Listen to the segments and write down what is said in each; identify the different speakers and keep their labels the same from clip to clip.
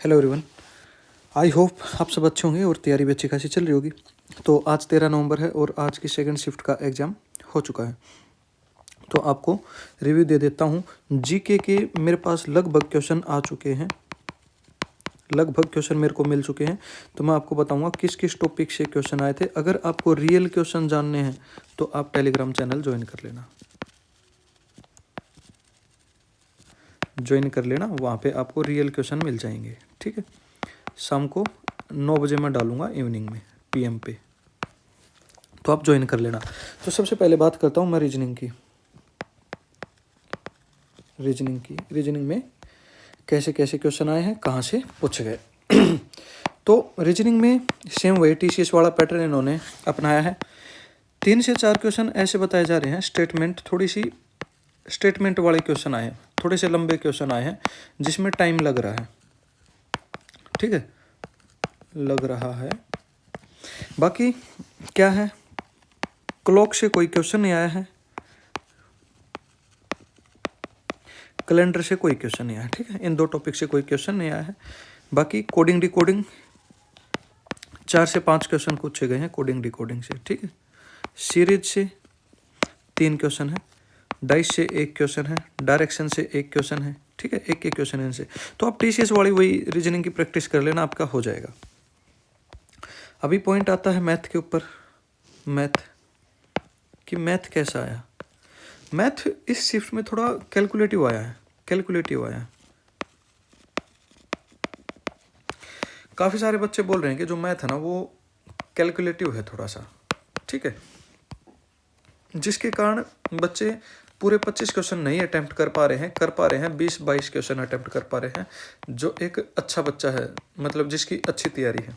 Speaker 1: Hello everyone. I hope आप सब अच्छे होंगे और तैयारी भी अच्छी खासी चल रही होगी। तो आज 13 नवंबर है और आज की सेकंड शिफ्ट का एग्ज़ाम हो चुका है। तो आपको रिव्यू दे देता हूँ। जीके के मेरे पास लगभग क्वेश्चन आ चुके हैं, लगभग क्वेश्चन मेरे को मिल चुके हैं। तो मैं आपको बताऊँगा किस किस टॉपिक से क्वेश्चन आए थे। अगर आपको रियल क्वेश्चन जानने हैं तो आप टेलीग्राम चैनल ज्वाइन कर लेना, वहाँ पे आपको रियल क्वेश्चन मिल जाएंगे। ठीक है, शाम को 9 बजे मैं डालूंगा, इवनिंग में PM पे, तो आप ज्वाइन कर लेना। तो सबसे पहले बात करता हूँ मैं रीजनिंग की। रीजनिंग में कैसे कैसे क्वेश्चन आए हैं, कहाँ से पूछे गए। तो रीजनिंग में सेम वही TCS वाला पैटर्न इन्होंने अपनाया है। 3 से 4 क्वेश्चन ऐसे बताए जा रहे हैं, स्टेटमेंट वाले क्वेश्चन आए हैं, थोड़े से लंबे क्वेश्चन आए हैं जिसमें टाइम लग रहा है। ठीक है, लग रहा है। बाकी क्या है, क्लॉक से कोई क्वेश्चन नहीं आया है, कैलेंडर से कोई क्वेश्चन नहीं आया। ठीक है, इन 2 टॉपिक से कोई क्वेश्चन नहीं आया है। बाकी कोडिंग डिकोडिंग 4 से 5 क्वेश्चन पूछे गए हैं कोडिंग डिकोडिंग से। ठीक है, सीरीज से 3 क्वेश्चन है, डाइस से 1 क्वेश्चन है, डायरेक्शन से 1 क्वेश्चन है। ठीक है, एक क्वेश्चन इनसे। तो आप TCS वाली वही रीजनिंग की प्रैक्टिस कर लेना, आपका हो जाएगा। अभी पॉइंट आता है मैथ के ऊपर। मैथ कैसा आया। मैथ इस शिफ्ट में थोड़ा कैलकुलेटिव आया है। काफ़ी सारे बच्चे बोल रहे हैं कि जो मैथ है ना वो कैलकुलेटिव है थोड़ा सा। ठीक है, जिसके कारण बच्चे पूरे 25 क्वेश्चन नहीं अटेम्प्ट कर पा रहे हैं 20-22 क्वेश्चन अटेम्प्ट कर पा रहे हैं, जो एक अच्छा बच्चा है, मतलब जिसकी अच्छी तैयारी है।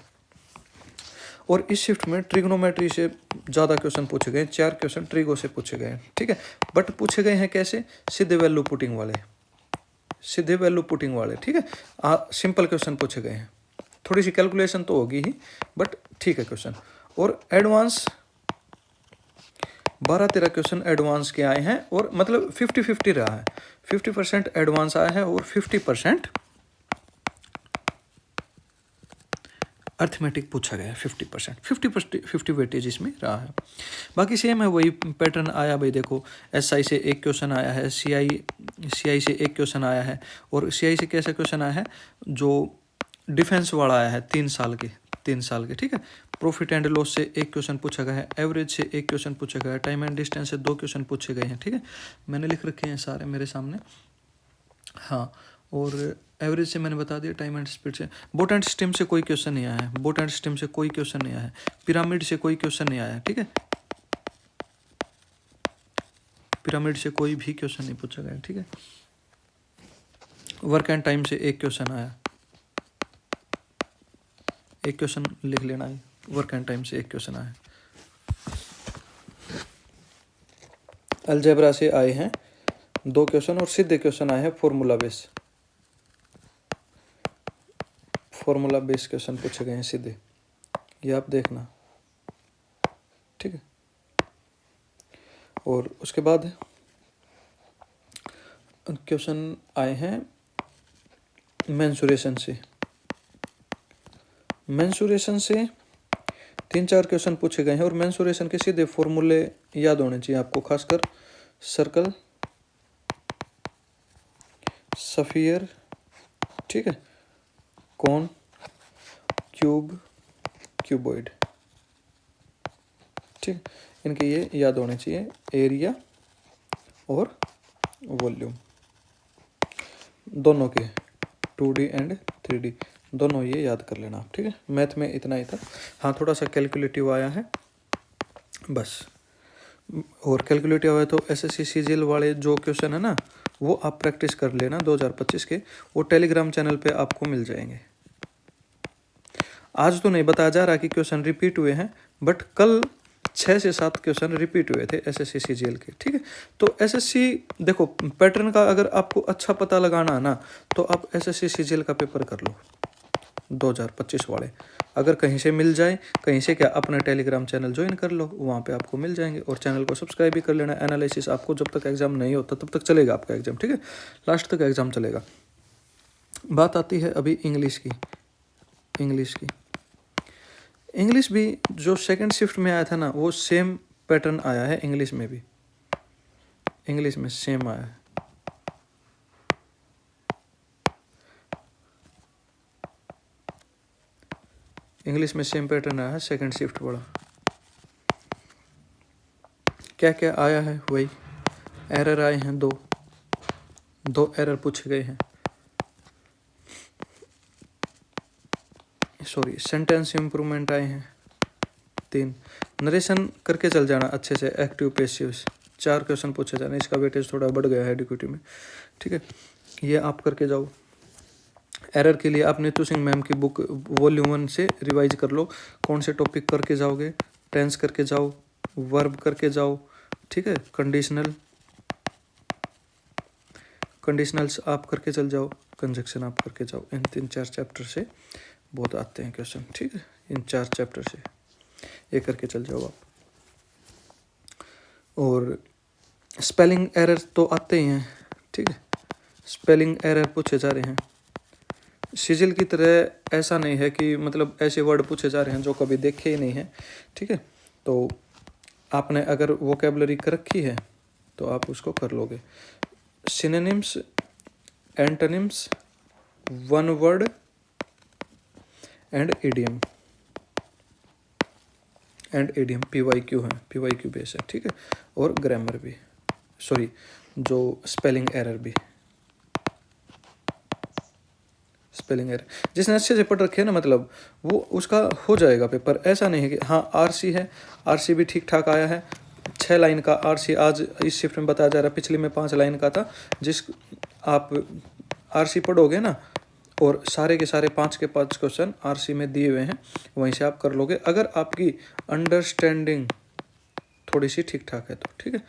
Speaker 1: और इस शिफ्ट में ट्रिग्नोमेट्री से ज़्यादा क्वेश्चन पूछे गए, 4 क्वेश्चन ट्रिगो से पूछे गए हैं। ठीक है, बट पूछे गए हैं कैसे, सीधे वैल्यू पुटिंग वाले। ठीक है, सिंपल क्वेश्चन पूछे गए हैं, थोड़ी सी कैलकुलेशन तो होगी ही, बट ठीक है क्वेश्चन। और एडवांस 12-13 क्वेश्चन एडवांस के आए हैं, और मतलब 50-50 रहा है। 50% एडवांस आया है और 50% अर्थमेटिक पूछा गया है। 50 वेटेज इसमें रहा है। बाकी सेम है, वही पैटर्न आया भाई। देखो, SI से 1 क्वेश्चन आया है, CI से 1 क्वेश्चन आया है। और CI से कैसा क्वेश्चन आया है, जो डिफेंस वाला आया है 3 साल के। ठीक है, प्रॉफिट एंड लॉस से 1 क्वेश्चन पूछा गया है, एवरेज से 1 क्वेश्चन पूछा गया है, टाइम एंड डिस्टेंस से 2 क्वेश्चन पूछे गए हैं। ठीक है, मैंने लिख रखे हैं सारे मेरे सामने। हाँ, और एवरेज से मैंने बता दिया, टाइम एंड स्पीड से। बोट एंड स्टेम से कोई क्वेश्चन नहीं आया है, पिरामिड से कोई क्वेश्चन नहीं आया है। ठीक है, पिरामिड से कोई भी क्वेश्चन नहीं पूछा गया। ठीक है, वर्क एंड टाइम से 1 क्वेश्चन आया, 1 क्वेश्चन लिख लेना है। वर्क एंड टाइम से 1 क्वेश्चन आया। अलजेब्रा से आए हैं 2 क्वेश्चन, और सीधे क्वेश्चन आए हैं फॉर्मूला बेस क्वेश्चन पूछे गए हैं सीधे, ये आप देखना। ठीक है, और उसके बाद क्वेश्चन आए हैं मेंसुरेशन से 3-4 क्वेश्चन पूछे गए हैं, और मेंसुरेशन के सीधे फॉर्मूले याद होने चाहिए आपको, खासकर सर्कल, स्फीयर, ठीक है, कोन, क्यूब, क्यूबॉइड। ठीक, इनके ये याद होने चाहिए, एरिया और वॉल्यूम दोनों के, 2D एंड 3D दोनों ये याद कर लेना आप। ठीक है, मैथ में इतना ही था। हाँ, थोड़ा सा कैलकुलेटिव आया है बस, और कैलकुलेटिव आया तो SSC CGL वाले जो क्वेश्चन है ना, वो आप प्रैक्टिस कर लेना 2025 के, वो टेलीग्राम चैनल पे आपको मिल जाएंगे। आज तो नहीं बताया जा रहा कि क्वेश्चन रिपीट हुए हैं, बट कल 6 से 7 क्वेश्चन रिपीट हुए थे SSC CGL के। ठीक है, तो SSC देखो, पैटर्न का अगर आपको अच्छा पता लगाना है ना, तो आप SSC CGL का पेपर कर लो 2025 वाले। अगर कहीं से मिल जाए, कहीं से क्या, अपना टेलीग्राम चैनल ज्वाइन कर लो, वहाँ पे आपको मिल जाएंगे। और चैनल को सब्सक्राइब भी कर लेना। एनालिसिस आपको जब तक एग्जाम नहीं होता तब तक चलेगा आपका एग्जाम। ठीक है, लास्ट तक एग्जाम चलेगा। बात आती है अभी इंग्लिश की। इंग्लिश भी जो सेकंड शिफ्ट में आया था ना, वो सेम पैटर्न आया है इंग्लिश में भी। इंग्लिश में सेम आया है। इंग्लिश में सेम पैटर्न आया है, सेकंड शिफ्ट वाला। क्या क्या आया है वही। एरर आए हैं दो एरर पूछे गए हैं। सॉरी, सेंटेंस इम्प्रूवमेंट आए हैं 3। नरेशन करके चल जाना अच्छे से, एक्टिव पैसिव 4 क्वेश्चन पूछे जाने। इसका वेटेज थोड़ा बढ़ गया है एडुकेटिव में, ठीक है, ये आप करके जाओ। एरर के लिए आप नीतू सिंह मैम की बुक वॉल्यूम 1 से रिवाइज कर लो। कौन से टॉपिक करके जाओगे, टेंस करके जाओ, वर्ब करके जाओ, ठीक है, कंडीशनल्स आप करके चल जाओ, कंजक्शन आप करके जाओ। इन 3-4 चैप्टर से बहुत आते हैं क्वेश्चन, ठीक है, इन 4 चैप्टर से ये करके चल जाओ आप। और स्पेलिंग एरर तो आते ही हैं, ठीक है, स्पेलिंग एरर पूछे जा रहे हैं। सिजिल की तरह ऐसा नहीं है कि मतलब ऐसे वर्ड पूछे जा रहे हैं जो कभी देखे ही नहीं हैं, ठीक है। तो आपने अगर वोकेबलरी कर रखी है तो आप उसको कर लोगे। Synonyms, antonyms, one word and idiom PYQ है, PYQ बेस है, ठीक है। और ग्रामर भी, सॉरी, जो स्पेलिंग एरर भी, स्पेलिंग एरर जिसने अच्छे से पढ़ रखे है ना, मतलब वो उसका हो जाएगा पेपर। ऐसा नहीं है कि हाँ RC है, RC भी ठीक ठाक आया है। 6 लाइन का RC आज इस शिफ्ट में बताया जा रहा है, पिछली में 5 लाइन का था। जिस आप RC पढ़ोगे ना, और सारे के सारे 5 के 5 क्वेश्चन RC में दिए हुए हैं, वहीं से आप कर लोगे। अगर आपकी अंडरस्टैंडिंग थोड़ी सी ठीक ठाक है तो, ठीक है,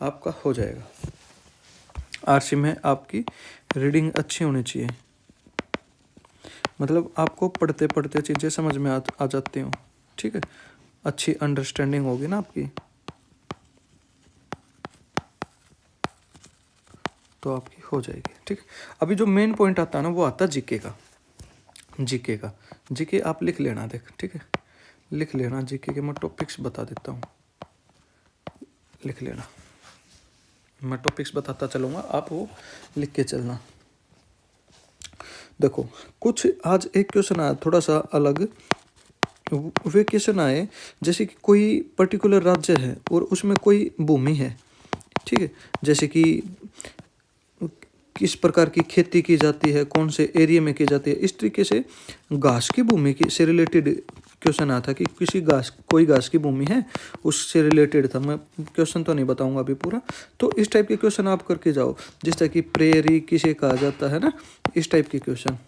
Speaker 1: आपका हो जाएगा। RC में आपकी रीडिंग अच्छी होनी चाहिए, मतलब आपको पढ़ते पढ़ते चीज़ें समझ में आ जाती हूँ, ठीक है, अच्छी अंडरस्टैंडिंग होगी ना आपकी, तो आपकी हो जाएगी, ठीक है। अभी जो मेन पॉइंट आता है ना, वो आता है जीके का। जीके आप लिख लेना, देख, ठीक है, लिख लेना। जीके के मैं टॉपिक्स बता देता हूँ, लिख लेना। मैं टॉपिक्स बताता चलूँगा, आप वो लिख के चलना। देखो, कुछ आज एक क्वेश्चन आया थोड़ा सा अलग। वे क्वेश्चन आए जैसे कि कोई पर्टिकुलर राज्य है और उसमें कोई भूमि है, ठीक है, जैसे कि किस प्रकार की खेती की जाती है, कौन से एरिया में की जाती है। इस तरीके से घास की भूमि की से रिलेटेड क्वेश्चन आता कि कोई घास की भूमि है, उससे रिलेटेड था। मैं क्वेश्चन तो नहीं बताऊंगा अभी पूरा, तो इस टाइप के क्वेश्चन आप करके जाओ। जिस तरह की प्रेयरी किसे कहा जाता है ना, इस टाइप के क्वेश्चन।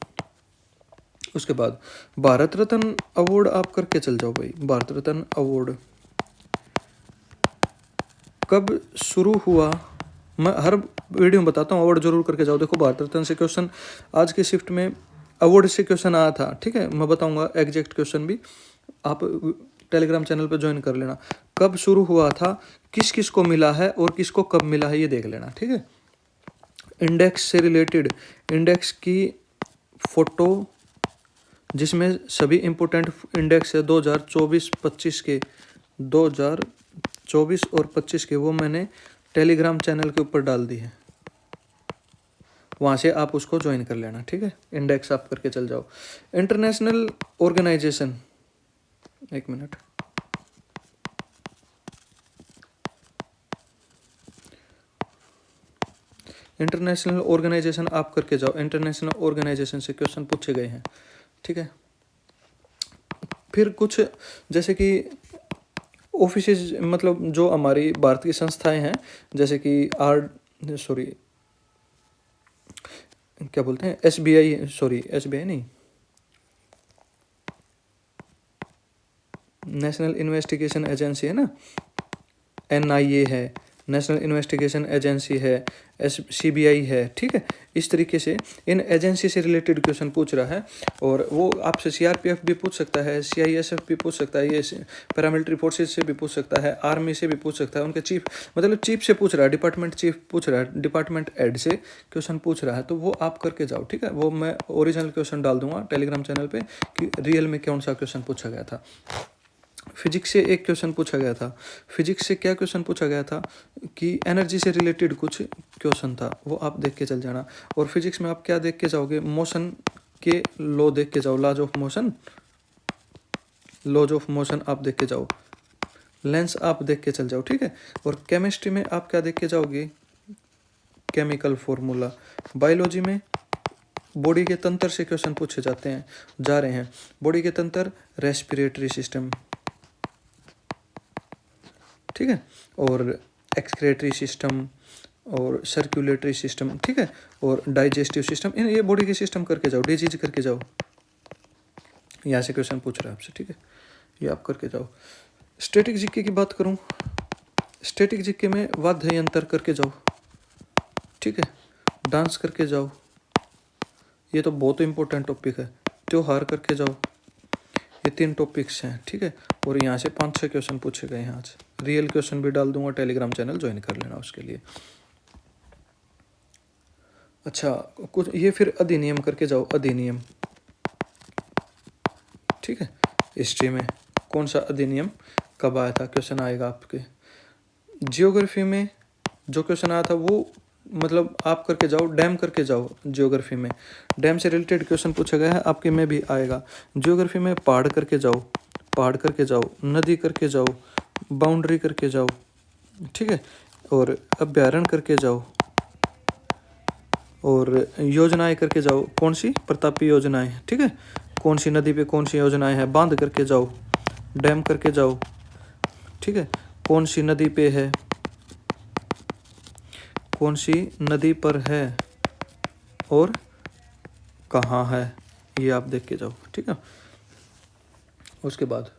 Speaker 1: उसके बाद भारत रत्न अवार्ड आप करके चल जाओ भाई। भारत रत्न अवार्ड कब शुरू हुआ, मैं हर वीडियो में बताता हूँ, अवार्ड जरूर करके जाओ। देखो, भारत रत्न से क्वेश्चन आज के शिफ्ट में अवार्ड से क्वेश्चन आया था, ठीक है, मैं बताऊंगा एग्जैक्ट क्वेश्चन भी। आप टेलीग्राम चैनल पर ज्वाइन कर लेना। कब शुरू हुआ था, किस किस को मिला है और किसको कब मिला है, ये देख लेना, ठीक है। इंडेक्स से रिलेटेड, इंडेक्स की फोटो जिसमें सभी इम्पोर्टेंट इंडेक्स है 2024-25 के, 2024 और 25 के, वो मैंने टेलीग्राम चैनल के ऊपर डाल दी है, वहाँ से आप उसको ज्वाइन कर लेना, ठीक है। इंडेक्स आप करके चल जाओ। इंटरनेशनल ऑर्गेनाइजेशन, एक मिनट, इंटरनेशनल ऑर्गेनाइजेशन आप करके जाओ। इंटरनेशनल ऑर्गेनाइजेशन से क्वेश्चन पूछे गए हैं, ठीक है। फिर कुछ जैसे कि ऑफिसेज, मतलब जो हमारी भारत की संस्थाएं हैं, जैसे कि क्या बोलते हैं, SBI नहीं, नेशनल इन्वेस्टिगेशन एजेंसी है ना, NIA है, नेशनल इन्वेस्टिगेशन एजेंसी है, CBI है, ठीक है। इस तरीके से इन एजेंसी से रिलेटेड क्वेश्चन पूछ रहा है। और वो आपसे CRPF भी पूछ सकता है, CISF भी पूछ सकता है, ये पैरामिलिट्री फोर्सेज से भी पूछ सकता है, आर्मी से भी पूछ सकता है, उनके चीफ मतलब चीफ से पूछ रहा है, डिपार्टमेंट चीफ पूछ रहा है, डिपार्टमेंट हेड से क्वेश्चन पूछ रहा है, तो वो आप करके जाओ, ठीक है। वो मैं ओरिजिनल क्वेश्चन डाल दूंगा टेलीग्राम चैनल पे कि रियल में कौन सा क्वेश्चन पूछा गया था। फिजिक्स से एक क्वेश्चन पूछा गया था। फिजिक्स से क्या क्वेश्चन पूछा गया था कि एनर्जी से रिलेटेड कुछ क्वेश्चन था, वो आप देख के चल जाना। और फिजिक्स में आप क्या देख के जाओगे, मोशन के लॉ देख के जाओ, laws of motion, laws of motion आप देख के जाओ, लेंस आप देख के चल जाओ, ठीक है। और केमिस्ट्री में आप क्या देख के जाओगे, केमिकल फॉर्मूला। बायोलॉजी में बॉडी के तंत्र से क्वेश्चन पूछे जाते हैं, जा रहे हैं। बॉडी के तंत्र, रेस्पिरेटरी सिस्टम, ठीक है, और एक्सक्रेटरी सिस्टम और सर्कुलेटरी सिस्टम, ठीक है, और डाइजेस्टिव सिस्टम, इन ये बॉडी के सिस्टम करके जाओ, डिजीज करके जाओ। यहाँ से क्वेश्चन पूछ रहा है आपसे, ठीक है, ये आप करके जाओ। स्टैटिक जीके की बात करूँ, स्टैटिक जीके में वाद्य यंत्र करके जाओ, ठीक है, डांस करके जाओ, ये तो बहुत इंपॉर्टेंट टॉपिक है। त्योहार करके जाओ, ये 3 टॉपिक्स हैं, ठीक है। और यहाँ से 5-6 क्वेश्चन पूछे गए हैं आज। रियल क्वेश्चन भी डाल दूंगा, टेलीग्राम चैनल ज्वाइन कर लेना उसके लिए। अच्छा, कुछ ये फिर अधिनियम करके जाओ, अधिनियम, ठीक है। हिस्ट्री में कौन सा अधिनियम कब आया था, क्वेश्चन आएगा आपके। जियोग्राफी में जो क्वेश्चन आया था वो मतलब आप करके जाओ, डैम करके जाओ। जियोग्राफी में डैम से रिलेटेड क्वेश्चन पूछा गया है, आपके में भी आएगा। जियोग्राफी में पहाड़ करके जाओ, पहाड़ करके जाओ, नदी करके जाओ, बाउंड्री करके जाओ, ठीक है, और अभ्यारण्य करके जाओ, और योजनाएं करके जाओ। कौन सी, प्रतापी योजनाएं, ठीक है, कौन सी नदी पे कौन सी योजनाएं हैं, बांध करके जाओ, डैम करके जाओ, ठीक है, कौन सी नदी पे है, कौन सी नदी पर है और कहाँ है, ये आप देख के जाओ, ठीक है। उसके बाद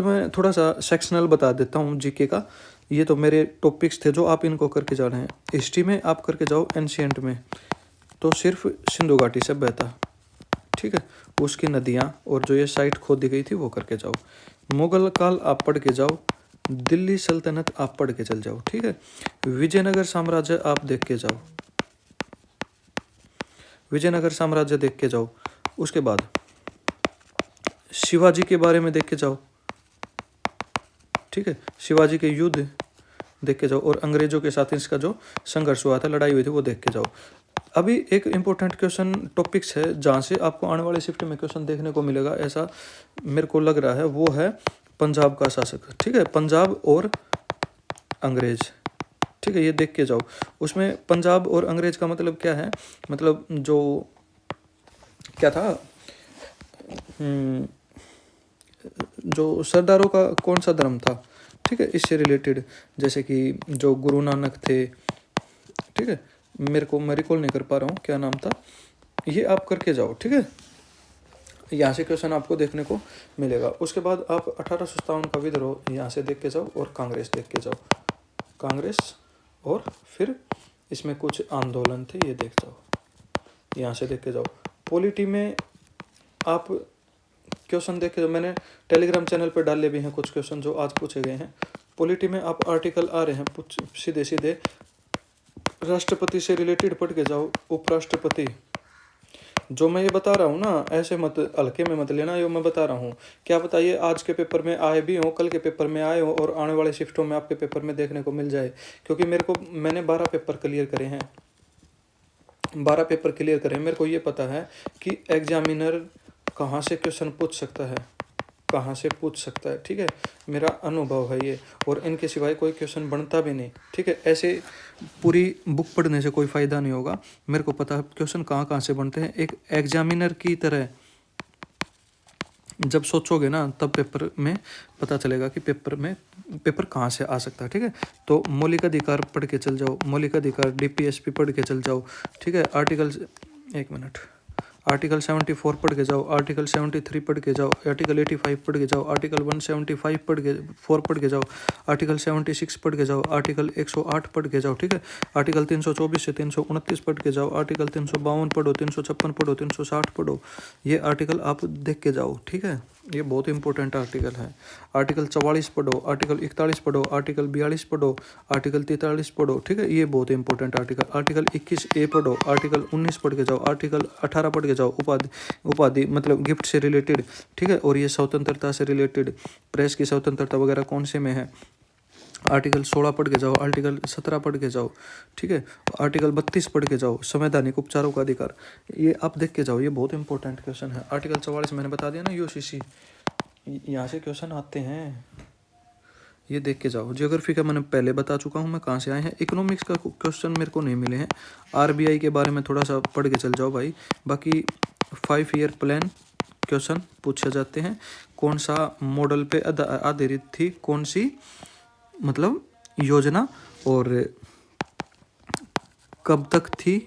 Speaker 1: मैं थोड़ा सा सेक्शनल बता देता हूँ जीके का। ये तो मेरे टॉपिक्स थे जो आप इनको करके जा रहे हैं। हिस्ट्री में आप करके जाओ, एंशिएंट में तो सिर्फ सिंधु घाटी सभ्यता, ठीक है, उसकी नदियाँ और जो ये साइट खोदी गई थी वो करके जाओ। मुगल काल आप पढ़ के जाओ, दिल्ली सल्तनत आप पढ़ के चल जाओ, ठीक है। विजयनगर साम्राज्य आप देख के जाओ, विजयनगर साम्राज्य देख के जाओ। उसके बाद शिवाजी के बारे में देख के जाओ, ठीक है, शिवाजी के युद्ध देख के जाओ, और अंग्रेजों के साथ इसका जो संघर्ष हुआ था, लड़ाई हुई थी, वो देख के जाओ। अभी एक इम्पोर्टेंट क्वेश्चन टॉपिक्स है जहाँ से आपको आने वाले शिफ्ट में क्वेश्चन देखने को मिलेगा, ऐसा मेरे को लग रहा है, वो है पंजाब का शासक, ठीक है, पंजाब और अंग्रेज, ठीक है, ये देख के जाओ। उसमें पंजाब और अंग्रेज का मतलब क्या है, मतलब जो क्या था, जो सरदारों का कौन सा धर्म था, ठीक है, इससे रिलेटेड, जैसे कि जो गुरु नानक थे, ठीक है, मेरे को मैं रिकॉल नहीं कर पा रहा हूँ क्या नाम था, ये आप करके जाओ, ठीक है। यहाँ से क्वेश्चन आपको देखने को मिलेगा। उसके बाद आप 1857 का विद्रोह यहाँ से देख के जाओ, और कांग्रेस देख के जाओ, कांग्रेस, और फिर इसमें कुछ आंदोलन थे, ये देख जाओ, यहाँ से देख के जाओ। पॉलिटी में आप क्वेश्चन देख के जाओ, मैंने टेलीग्राम चैनल पर डाले भी हैं कुछ क्वेश्चन जो आज पूछे गए हैं। पॉलिटी में आप आर्टिकल आ रहे हैं सीधे सीधे, राष्ट्रपति से रिलेटेड पढ़ के जाओ, उपराष्ट्रपति। जो मैं ये बता रहा हूँ ना, ऐसे मत हल्के में मत लेना, ये मैं बता रहा हूँ, क्या बताइए आज के पेपर में आए भी हों, कल के पेपर में आए हों, और आने वाले शिफ्टों में आपके पेपर में देखने को मिल जाए। क्योंकि मैंने 12 पेपर क्लियर करे हैं, 12 पेपर क्लियर करे, मेरे को ये पता है कि एग्जामिनर कहाँ से क्वेश्चन पूछ सकता है, कहाँ से पूछ सकता है, ठीक है, मेरा अनुभव है ये, और इनके सिवाय कोई क्वेश्चन बनता भी नहीं, ठीक है। ऐसे पूरी बुक पढ़ने से कोई फ़ायदा नहीं होगा, मेरे को पता है क्वेश्चन कहाँ कहाँ से बनते हैं। एक एग्जामिनर की तरह जब सोचोगे ना, तब पेपर में पता चलेगा कि पेपर कहाँ से आ सकता है, ठीक है। तो मौलिक अधिकार पढ़ के चल जाओ, मौलिक अधिकार DPSP पढ़ के चल जाओ, ठीक है। आर्टिकल 74 पढ़ के जाओ, आर्टिकल 73 पढ़ के जाओ, आर्टिकल 85 पढ़ के जाओ, आर्टिकल 175 पढ़ के जाओ, आर्टिकल 76 पढ़ के जाओ, आर्टिकल 108 पढ़ के जाओ, ठीक है। आर्टिकल 324 से 329 पढ़ के जाओ, आर्टिकल 352 पढ़ो, 356 पढ़ो, 360 पढ़ो, ये आर्टिकल आप देख के जाओ, ठीक है। ये बहुत इंपॉर्टेंट आर्टिकल है। आर्टिकल 44 पढ़ो, आर्टिकल 41 पढ़ो, आर्टिकल 42 पढ़ो, आर्टिकल 43 पढ़ो, ठीक है। ये बहुत इंपॉर्टेंट आर्टिकल 21A पढ़ो, आर्टिकल 19 पढ़ के जाओ, आर्टिकल 18 पढ़ के जाओ, उपाधि मतलब गिफ्ट से रिलेटेड, ठीक है। और ये स्वतंत्रता से रिलेटेड, प्रेस की स्वतंत्रता वगैरह कौन से में है, आर्टिकल 16 पढ़ के जाओ, आर्टिकल 17 पढ़ के जाओ, ठीक है। आर्टिकल 32 पढ़ के जाओ, संवैधानिक उपचारों का अधिकार, ये आप देख के जाओ, ये बहुत इंपॉर्टेंट क्वेश्चन है। आर्टिकल 44 मैंने बता दिया ना, यूसीसी, यहाँ से क्वेश्चन आते हैं, ये देख के जाओ। ज्योग्राफी का मैंने पहले बता चुका हूँ मैं कहाँ से आए हैं। इकोनॉमिक्स का क्वेश्चन मेरे को नहीं मिले हैं। आरबीआई के बारे में थोड़ा सा पढ़ के चल जाओ भाई। बाकी 5 ईयर प्लान क्वेश्चन पूछे जाते हैं। कौन सा मॉडल पे आधारित थी कौन सी मतलब योजना, और कब तक थी,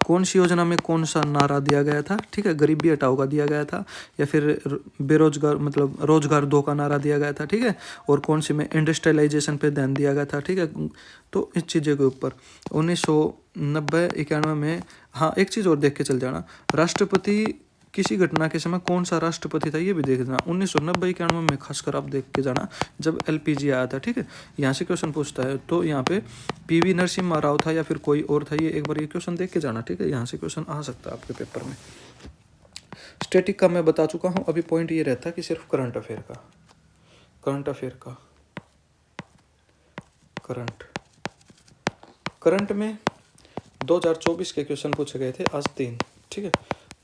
Speaker 1: कौन सी योजना में कौन सा नारा दिया गया था, ठीक है। गरीबी हटाओ का दिया गया था, या फिर बेरोजगार मतलब रोजगार दो का नारा दिया गया था, ठीक है। और कौन सी में इंडस्ट्रियलाइजेशन पे ध्यान दिया गया था, ठीक है। तो इस चीज़ों के ऊपर 1990-91 में, हाँ एक चीज़ और देख के चल जाना, राष्ट्रपति किसी घटना के समय कौन सा राष्ट्रपति था ये भी देख देना। 1990-91 में खासकर आप देख के जाना, जब एलपीजी आया था, ठीक है। यहाँ से क्वेश्चन पूछता है, तो यहाँ पे पीवी नरसिम्हा राव था या फिर कोई और था, ये एक बार ये क्वेश्चन देख के जाना, ठीक है। यहाँ से क्वेश्चन आ सकता है आपके पेपर में। स्टैटिक का मैं बता चुका हूँ। अभी पॉइंट ये रहता है कि सिर्फ करंट अफेयर का करंट में 2024 के क्वेश्चन पूछे गए थे आज 3, ठीक है।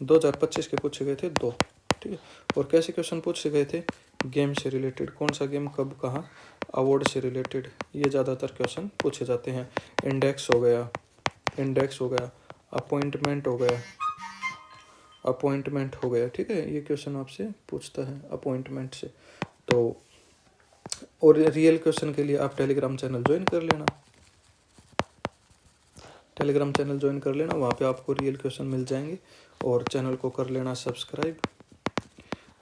Speaker 1: 2025 के पूछे गए थे 2, ठीक है। और कैसे क्वेश्चन पूछे गए थे, गेम से रिलेटेड, कौन सा गेम कब कहाँ, अवार्ड से रिलेटेड, ये ज़्यादातर क्वेश्चन पूछे जाते हैं। इंडेक्स हो गया, अपॉइंटमेंट हो गया, ठीक है। ये क्वेश्चन आपसे पूछता है अपॉइंटमेंट से। तो और रियल क्वेश्चन के लिए आप टेलीग्राम चैनल ज्वाइन कर लेना, वहाँ पे आपको रियल क्वेश्चन मिल जाएंगे। और चैनल को कर लेना सब्सक्राइब।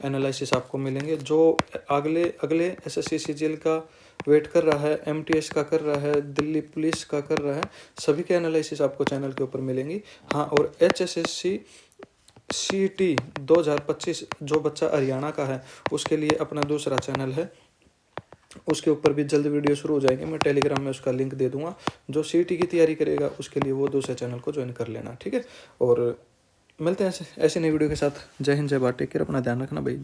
Speaker 1: एनालिसिस आपको मिलेंगे, जो अगले एसएससी सीजीएल का वेट कर रहा है, एमटीएस का कर रहा है, दिल्ली पुलिस का कर रहा है, सभी के एनालिसिस आपको चैनल के ऊपर मिलेंगी। हाँ, और एचएसएससी सीटी 2025 जो बच्चा हरियाणा का है उसके लिए अपना दूसरा चैनल है, उसके ऊपर भी जल्द वीडियो शुरू हो जाएंगे। मैं टेलीग्राम में उसका लिंक दे दूंगा। जो सीटी की तैयारी करेगा उसके लिए वो दूसरे चैनल को ज्वाइन कर लेना, ठीक है। और मिलते हैं ऐसे नई वीडियो के साथ। जय हिंद, जय भारत, टेक केयर, अपना ध्यान रखना भाई।